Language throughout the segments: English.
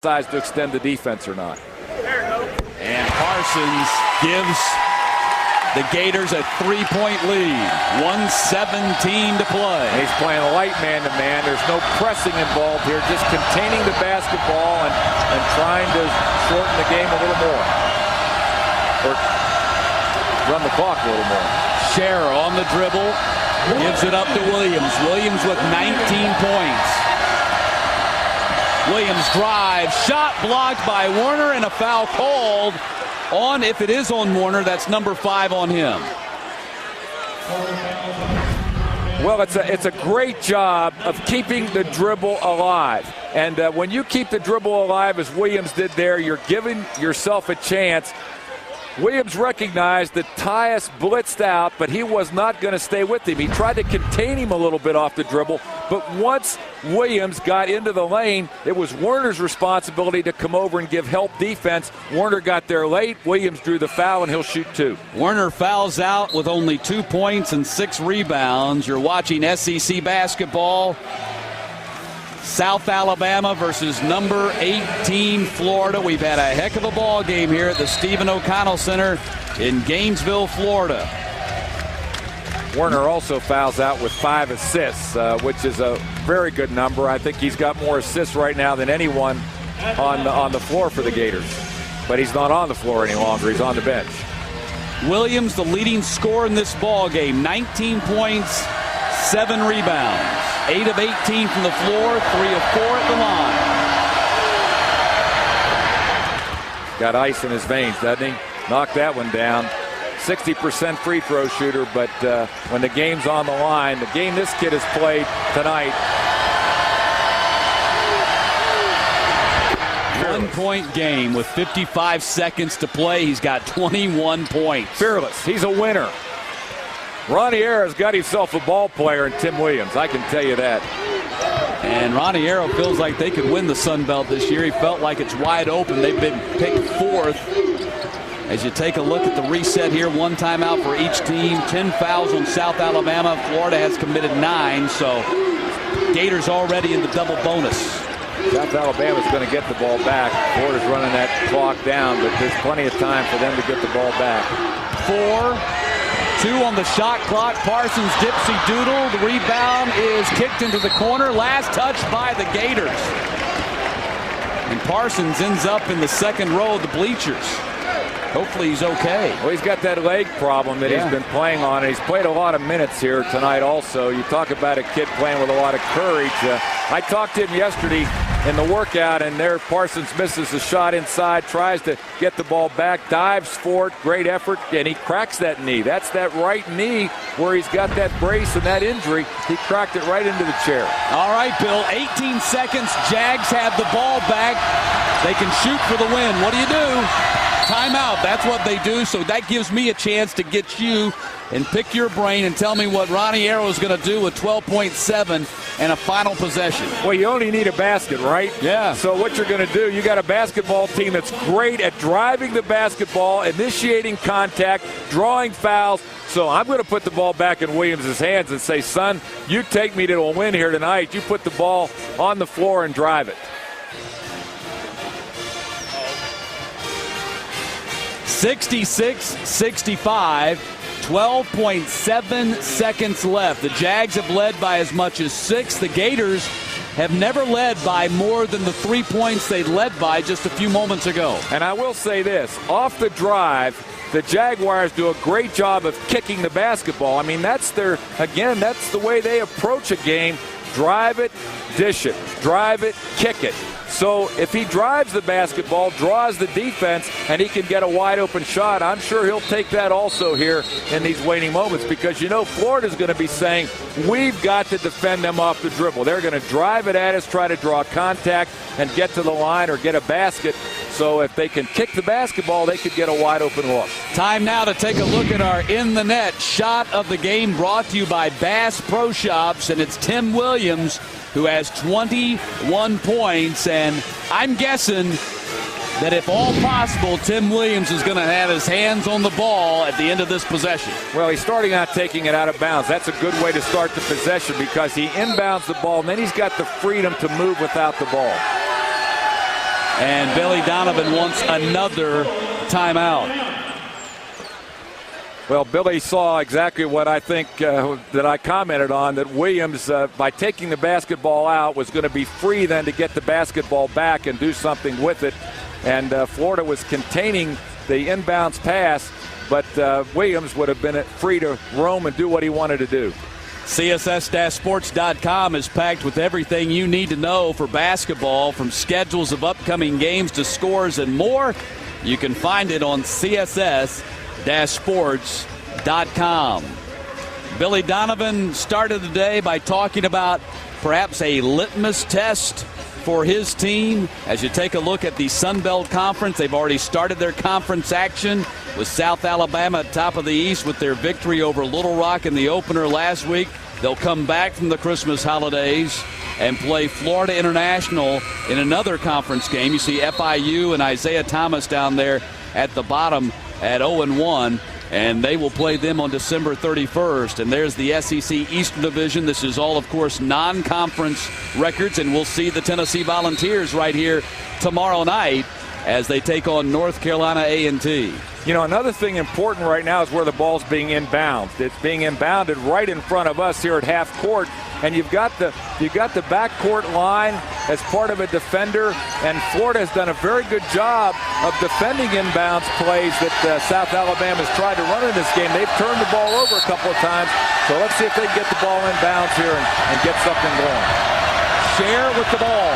decides to extend the defense or not. And Parsons gives the Gators a 3-point lead. 1:17 to play. He's playing light man-to-man. There's no pressing involved here, just containing the basketball and trying to shorten the game a little more. Or run the clock a little more. Scherer on the dribble. Gives it up to Williams. Williams with 19 points. Williams drives. Shot blocked by Warner and a foul called on, if it is on Warner, that's number 5 on him. Well, it's a great job of keeping the dribble alive. And when you keep the dribble alive, as Williams did there, you're giving yourself a chance. Williams recognized that Tyus blitzed out, but he was not going to stay with him. He tried to contain him a little bit off the dribble, but once Williams got into the lane, it was Warner's responsibility to come over and give help defense. Warner got there late. Williams drew the foul, and he'll shoot 2. Warner fouls out with only 2 points and 6 rebounds. You're watching SEC basketball. South Alabama versus number 18 Florida. We've had a heck of a ball game here at the Stephen O'Connell Center in Gainesville, Florida. Warner also fouls out with 5 assists, which is a very good number. I think he's got more assists right now than anyone on the floor for the Gators. But he's not on the floor any longer. He's on the bench. Williams, the leading scorer in this ball game, 19 points, 7 rebounds. 8 of 18 from the floor, 3 of 4 at the line. Got ice in his veins, doesn't he? Knocked that one down. 60% free throw shooter, but when the game's on the line, the game this kid has played tonight. 1-point game with 55 seconds to play. He's got 21 points. Fearless. He's a winner. Ronnie Arrow's got himself a ball player in Tim Williams. I can tell you that. And Ronnie Arrow feels like they could win the Sun Belt this year. He felt like it's wide open. They've been picked 4th. As you take a look at the reset here, 1 timeout for each team. 10 fouls on South Alabama. Florida has committed 9, so Gators already in the double bonus. South Alabama's going to get the ball back. Florida's running that clock down, but there's plenty of time for them to get the ball back. 4. 2 on the shot clock. Parsons dipsy doodle. The rebound is kicked into the corner. Last touch by the Gators. And Parsons ends up in the second row of the bleachers. Hopefully he's okay. Well, he's got that leg problem that he's been playing on. He's played a lot of minutes here tonight also. You talk about a kid playing with a lot of courage. I talked to him yesterday in the workout, and there Parsons misses a shot inside, tries to get the ball back, dives for it, great effort, and he cracks that knee. That's that right knee where he's got that brace and that injury. He cracked it right into the chair. All right, Bill, 18 seconds. Jags have the ball back. They can shoot for the win. What do you do? Timeout. That's what they do, so that gives me a chance to get you and pick your brain and tell me what Ronnie Arrow is going to do with 12.7 and a final possession. Well, you only need a basket, right? Yeah. So what you're going to do, you got a basketball team that's great at driving the basketball, initiating contact, drawing fouls. So I'm going to put the ball back in Williams' hands and say, son, you take me to a win here tonight. You put the ball on the floor and drive it. 66-65, 12.7 seconds left. The Jags have led by as much as 6. The Gators have never led by more than the 3 points they led by just a few moments ago. And I will say this, off the drive, the Jaguars do a great job of kicking the basketball. I mean, that's the way they approach a game. Drive it, dish it. Drive it, kick it. So if he drives the basketball, draws the defense, and he can get a wide-open shot, I'm sure he'll take that also here in these waning moments, because, you know, Florida's going to be saying, we've got to defend them off the dribble. They're going to drive it at us, try to draw contact, and get to the line or get a basket. So if they can kick the basketball, they could get a wide-open look. Time now to take a look at our in-the-net shot of the game, brought to you by Bass Pro Shops, and it's Tim Williams, who has 21 points, and I'm guessing that if all possible, Tim Williams is going to have his hands on the ball at the end of this possession. Well, he's starting out taking it out of bounds. That's a good way to start the possession, because he inbounds the ball, and then he's got the freedom to move without the ball. And Billy Donovan wants another timeout. Well, Billy saw exactly what I think that I commented on, that Williams, by taking the basketball out, was going to be free then to get the basketball back and do something with it. And Florida was containing the inbounds pass, but Williams would have been free to roam and do what he wanted to do. CSS-sports.com is packed with everything you need to know for basketball, from schedules of upcoming games to scores and more. You can find it on CSS-sports.com. Billy Donovan started the day by talking about perhaps a litmus test for his team. As you take a look at the Sun Belt Conference, they've already started their conference action with South Alabama at top of the East with their victory over Little Rock in the opener last week. They'll come back from the Christmas holidays and play Florida International in another conference game. You see FIU and Isaiah Thomas down there at the bottom at 0-1, and they will play them on December 31st. And there's the SEC Eastern Division. This is all, of course, non-conference records, and we'll see the Tennessee Volunteers right here tomorrow night as they take on North Carolina A&T. You know, another thing important right now is where the ball's being inbounded. It's being inbounded right in front of us here at half court, and you've got the backcourt line as part of a defender, and Florida has done a very good job of defending inbounds plays that South Alabama has tried to run in this game. They've turned the ball over a couple of times, so let's see if they can get the ball inbounds here and get something going. Share with the ball.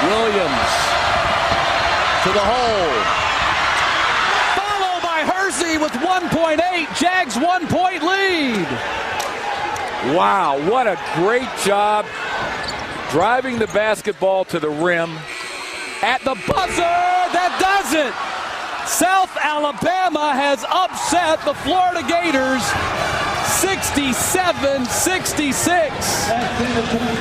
Williams to the hole. Followed by Hersey with 1.8. Jags 1-point lead. Wow, what a great job driving the basketball to the rim. At the buzzer, that does it. South Alabama has upset the Florida Gators 67-66.